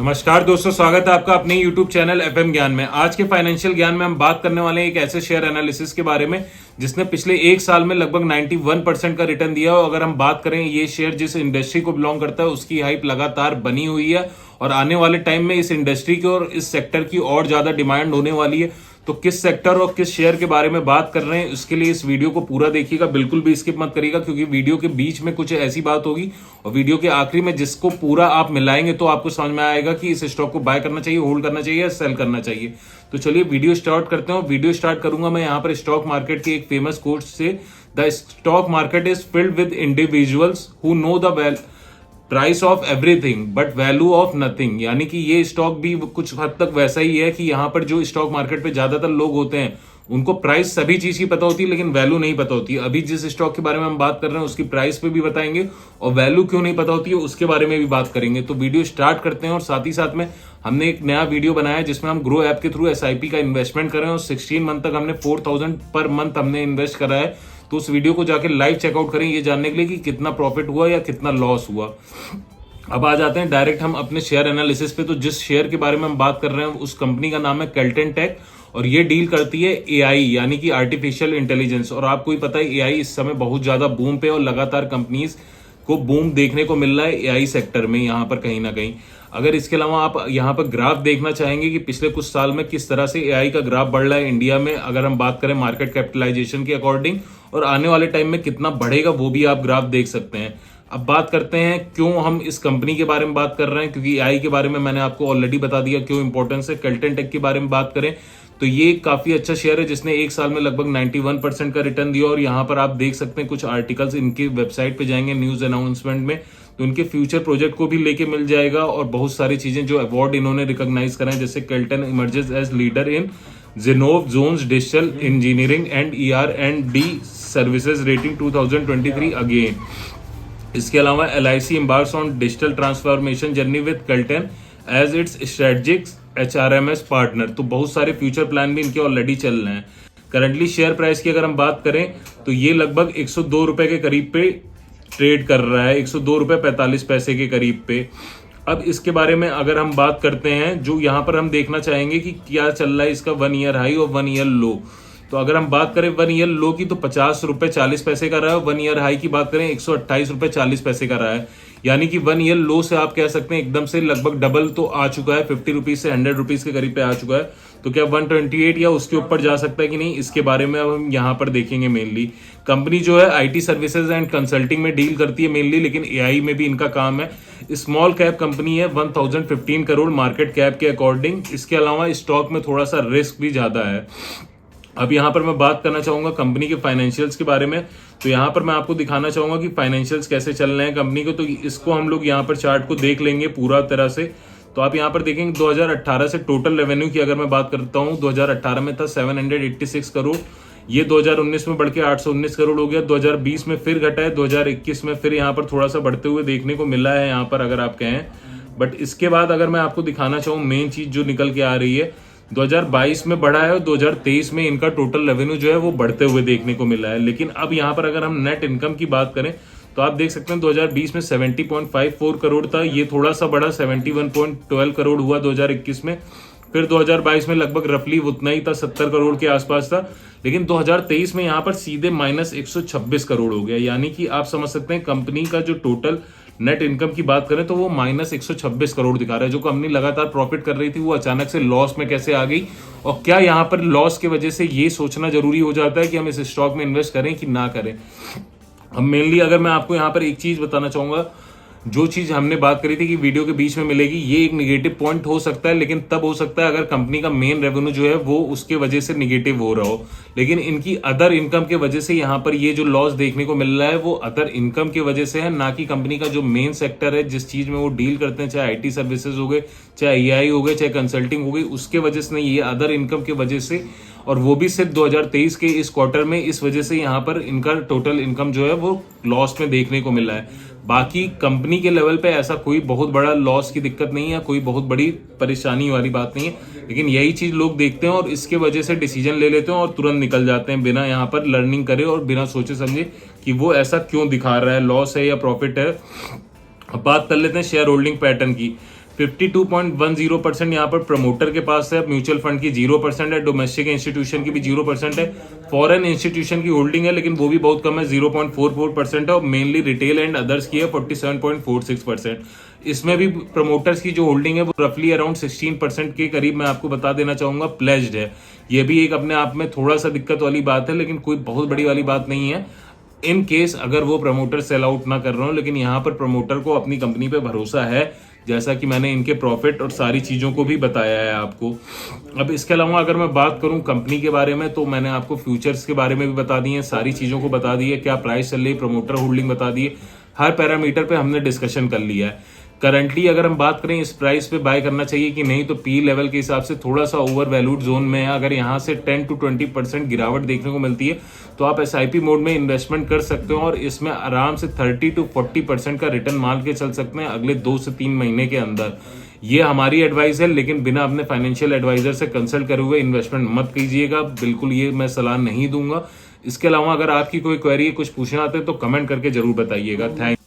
नमस्कार दोस्तों, स्वागत है आपका अपने YouTube चैनल FM ज्ञान में। आज के फाइनेंशियल ज्ञान में हम बात करने वाले हैं एक ऐसे शेयर एनालिसिस के बारे में जिसने पिछले एक साल में लगभग 91% का रिटर्न दिया। और अगर हम बात करें ये शेयर जिस इंडस्ट्री को बिलोंग करता है उसकी हाइप लगातार बनी हुई है और आने वाले टाइम में इस इंडस्ट्री की और इस सेक्टर की और ज्यादा डिमांड होने वाली है। तो किस सेक्टर और किस शेयर के बारे में बात कर रहे हैं उसके लिए इस वीडियो को पूरा देखिएगा, बिल्कुल भी स्किप मत करिएगा, क्योंकि वीडियो के बीच में कुछ ऐसी बात होगी और वीडियो के आखिरी में जिसको पूरा आप मिलाएंगे तो आपको समझ में आएगा कि इस स्टॉक को बाय करना चाहिए, होल्ड करना चाहिए या सेल करना चाहिए। तो चलिए वीडियो स्टार्ट करते हैं। वीडियो स्टार्ट करूंगा मैं यहाँ पर स्टॉक मार्केट की एक फेमस कोट से, the stock market is filled with individuals who know the price of everything but value of nothing. यानी कि ये स्टॉक भी कुछ हद तक वैसा ही है कि यहाँ पर जो स्टॉक मार्केट पे ज्यादातर लोग होते हैं उनको प्राइस सभी चीज की पता होती है लेकिन वैल्यू नहीं पता होती। अभी जिस स्टॉक के बारे में हम बात कर रहे हैं उसकी प्राइस पे भी बताएंगे और वैल्यू क्यों नहीं पता होती है उसके बारे में भी बात करेंगे। तो वीडियो स्टार्ट करते हैं। और साथ ही साथ में हमने एक नया वीडियो बनाया है जिसमें हम ग्रो ऐप के थ्रू SIP का इन्वेस्टमेंट कर रहे हैं और 16 मंथ तक हमने 4000 पर मंथ हमने इन्वेस्ट करा है। तो उस वीडियो को जाकर लाइव चेकआउट करें ये जानने के लिए कि कितना प्रॉफिट हुआ या कितना लॉस हुआ। अब आ जाते हैं डायरेक्ट हम अपने शेयर एनालिसिस पे। तो जिस शेयर के बारे में हम बात कर रहे हैं उस कंपनी का नाम है केल्टन टेक और ये डील करती है AI यानी कि आर्टिफिशियल इंटेलिजेंस। और आपको ही पता है AI इस समय बहुत ज्यादा बूम पे और लगातार कंपनीज को बूम देखने को मिल रहा है AI सेक्टर में यहाँ पर कहीं ना कहीं। अगर इसके अलावा आप यहाँ पर ग्राफ देखना चाहेंगे कि पिछले कुछ साल में किस तरह से AI का ग्राफ बढ़ रहा है इंडिया में, अगर हम बात करें मार्केट कैपिटलाइजेशन के अकॉर्डिंग, और आने वाले टाइम में कितना बढ़ेगा वो भी आप ग्राफ देख सकते हैं। अब बात करते हैं क्यों हम इस कंपनी के बारे में बात कर रहे हैं, क्योंकि AI के बारे में मैंने आपको ऑलरेडी बता दिया क्यों इंपॉर्टेंस है। केल्टन टेक के बारे में बात करें तो ये काफी अच्छा शेयर है जिसने एक साल में लगभग 91% का रिटर्न दिया। और यहाँ पर आप देख सकते हैं कुछ आर्टिकल्स इनकी वेबसाइट पे जाएंगे न्यूज अनाउंसमेंट में तो इनके फ्यूचर प्रोजेक्ट को भी लेके मिल जाएगा और बहुत सारी चीजें जो अवार्ड इन्होंने रिकॉग्नाइज करा है, जैसे Kellton emerges as leader in Zinnov Zones digital engineering and ER&D services rating 2023 again. इसके अलावा LIC embarks on digital transformation journey with Kellton as its strategic HRMS partner. तो बहुत सारे फ्यूचर प्लान भी इनके ऑलरेडी चल रहे हैं। करंटली शेयर प्राइस की अगर हम बात करें तो ये लगभग 102 रुपए के करीब पे ट्रेड कर रहा है, 102 रुपए 45 पैसे के करीब पे। अब इसके बारे में अगर हम बात करते हैं, जो यहाँ पर हम देखना चाहेंगे कि क्या चल रहा है इसका 1 ईयर हाई और 1 ईयर लो। तो अगर हम बात करें 1 ईयर लो की तो 50 रुपए 40 पैसे का रहा है और 1 ईयर हाई की बात करें 128 रुपए 40 पैसे का रहा है। यानी कि 1 ईयर लो से आप कह सकते हैं एकदम से लगभग डबल तो आ चुका है, 50 रुपीज से 100 रुपीज के करीब पे आ चुका है। तो क्या 128 या उसके ऊपर जा सकता है कि नहीं, इसके बारे में अब हम यहाँ पर देखेंगे। मेनली कंपनी जो है IT सर्विसेज एंड कंसल्टिंग में डील करती है मेनली, लेकिन AI में भी इनका काम है। स्मॉल कैप कंपनी है, 1015 करोड़ मार्केट कैप के अकॉर्डिंग। इसके अलावा स्टॉक में थोड़ा सा रिस्क भी ज्यादा है। अब यहाँ पर मैं बात करना चाहूंगा कंपनी के फाइनेंशियल्स के बारे में। तो यहाँ पर मैं आपको दिखाना चाहूंगा कि फाइनेंशियल्स कैसे चल रहे हैं कंपनी को। तो इसको हम लोग यहाँ पर चार्ट को देख लेंगे पूरा तरह से। तो आप यहाँ पर देखेंगे 2018 से टोटल रेवेन्यू की अगर मैं बात करता हूँ, 2018 में था 786 करोड़, ये 2019 में बढ़ के 819 करोड़ हो गया। 2020 में फिर घटा है, 2021 में फिर यहाँ पर थोड़ा सा बढ़ते हुए देखने को मिला है यहाँ पर अगर आप कहें। बट इसके बाद अगर मैं आपको दिखाना चाहूँ मेन चीज जो निकल के आ रही है, 2022 में बढ़ा है और 2023 में इनका टोटल रेवेन्यू जो है वो बढ़ते हुए देखने को मिला है। लेकिन अब यहाँ पर अगर हम नेट इनकम की बात करें तो आप देख सकते हैं 2020 में 70.54 करोड़ था, ये थोड़ा सा बढ़ा 71.12 करोड़ हुआ 2021 में। फिर 2022 में लगभग रफली उतना ही था, 70 करोड़ के आसपास था। लेकिन 2023 में यहाँ पर सीधे -126 करोड़ हो गया। यानी कि आप समझ सकते हैं कंपनी का जो टोटल नेट इनकम की बात करें तो वो -126 करोड़ दिखा रहा है। जो कंपनी लगातार प्रॉफिट कर रही थी वो अचानक से लॉस में कैसे आ गई, और क्या यहाँ पर लॉस की वजह से ये सोचना जरूरी हो जाता है कि हम इस स्टॉक में इन्वेस्ट करें कि ना करें। अब मेनली अगर मैं आपको यहाँ पर एक चीज बताना चाहूंगा, जो चीज हमने बात करी थी कि वीडियो के बीच में मिलेगी, ये एक निगेटिव पॉइंट हो सकता है, लेकिन तब हो सकता है अगर कंपनी का मेन रेवेन्यू जो है वो उसके वजह से निगेटिव हो रहा हो। लेकिन इनकी अदर इनकम के वजह से यहाँ पर ये जो लॉस देखने को मिल रहा है वो अदर इनकम की वजह से है, ना कि कंपनी का जो मेन सेक्टर है जिस चीज में वो डील करते हैं, चाहे IT सर्विसेज हो गए, चाहे AI हो गए, चाहे कंसल्टिंग हो गई, उसके वजह से नहीं, ये अदर इनकम की वजह से, और वो भी सिर्फ 2023 के इस क्वार्टर में, इस वजह से यहाँ पर इनका टोटल इनकम जो है वो लॉस में देखने को मिला है। बाकी कंपनी के लेवल पे ऐसा कोई बहुत बड़ा लॉस की दिक्कत नहीं है, कोई बहुत बड़ी परेशानी वाली बात नहीं है। लेकिन यही चीज लोग देखते हैं और इसके वजह से डिसीजन ले लेते हैं और तुरंत निकल जाते हैं बिना यहाँ पर लर्निंग करे और बिना सोचे समझे कि वो ऐसा क्यों दिखा रहा है, लॉस है या प्रॉफिट है। अब बात कर लेते हैं शेयर होल्डिंग पैटर्न की। 52.10% यहाँ पर प्रमोटर के पास है, म्यूचुअल फंड की 0% है, डोमेस्टिक इंस्टीट्यूशन की भी 0% है, फॉरेन इंस्टीट्यूशन की होल्डिंग है लेकिन वो भी बहुत कम है, 0.44% है, और मेनली रिटेल एंड अदर्स की है 47.46%। इसमें भी प्रमोटर्स की जो होल्डिंग है वो रफली अराउंड 16% के करीब मैं आपको बता देना चाहूंगा प्लेज्ड है। ये भी एक अपने आप में थोड़ा सा दिक्कत वाली बात है, लेकिन कोई बहुत बड़ी वाली बात नहीं है इन केस अगर वो प्रमोटर सेल आउट ना कर रहे हो। लेकिन यहाँ पर प्रमोटर को अपनी कंपनी पे भरोसा है, जैसा कि मैंने इनके प्रॉफिट और सारी चीज़ों को भी बताया है आपको। अब इसके अलावा अगर मैं बात करूं कंपनी के बारे में, तो मैंने आपको फ्यूचर्स के बारे में भी बता दी है, सारी चीज़ों को बता दी है, क्या प्राइस चल रही है, प्रमोटर होल्डिंग बता दी है, हर पैरामीटर पे हमने डिस्कशन कर लिया है। करंटली अगर हम बात करें इस प्राइस पे बाय करना चाहिए कि नहीं, तो पी लेवल के हिसाब से थोड़ा सा ओवर वैल्यूड जोन में है। अगर यहाँ से 10 to 20% गिरावट देखने को मिलती है तो आप SIP मोड में इन्वेस्टमेंट कर सकते हो और इसमें आराम से 30 to 40% का रिटर्न मान के चल सकते हैं अगले 2 से 3 महीने के अंदर। ये हमारी एडवाइस है, लेकिन बिना अपने फाइनेंशियल एडवाइजर से कंसल्ट करे हुए इन्वेस्टमेंट मत कीजिएगा, बिल्कुल ये मैं सलाह नहीं दूंगा। इसके अलावा अगर आपकी कोई क्वेरी है, कुछ पूछना आते हैं तो कमेंट करके जरूर बताइएगा। थैंक